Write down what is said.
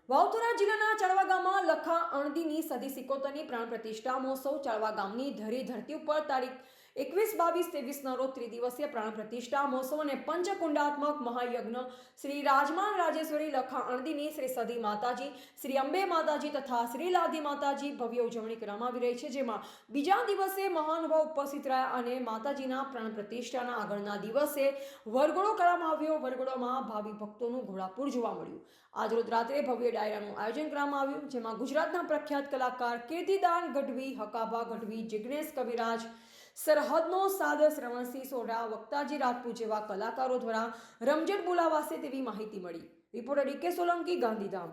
વાવથરા જિલ્લાના ચાળવા ગામમાં લખા અણદીની સદી સિકોતરની પ્રાણ પ્રતિષ્ઠા મહોત્સવ ચાળવા ગામની ધરતી ઉપર તારીખ 21, 22, 23ના રોજ ત્રિદિવસીય પ્રાણ પ્રતિષ્ઠા મહોત્સવ અને પંચકુંડાત્મક મહાયજ્ઞ શ્રી રાજમાન રાજેશ્વરી લખા અણદીની શ્રી સદી માતાજી, શ્રી અંબે માતાજી તથા શ્રી લાધી માતાજી ભવ્ય ઉજવણી કરવામાં આવી રહી છે, જેમાં બીજા દિવસે મહાનુભાવ ઉપસ્થિત રહ્યા અને માતાજીના પ્રાણ પ્રતિષ્ઠાના આગળના દિવસે વરઘોડો કરવામાં આવ્યો. વરઘોડોમાં ભાવિ ભક્તોનું ઘોડાપુર જોવા મળ્યું. આજરોજ રાત્રે ભવ્ય ડાયરાનું આયોજન કરવામાં આવ્યું, જેમાં ગુજરાતના પ્રખ્યાત કલાકાર કીર્તિદાન ગઢવી, હકાભા ગઢવી, જિગ્નેશ કવિરાજ, સરહદનો સાદ, શ્રવણસિંહ સોઢા, વક્તાજી રાજપૂત જેવા કલાકારો દ્વારા રમઝટ બોલાવાશે તેવી માહિતી મળી. Reporter DK Solanki, Gandhidham.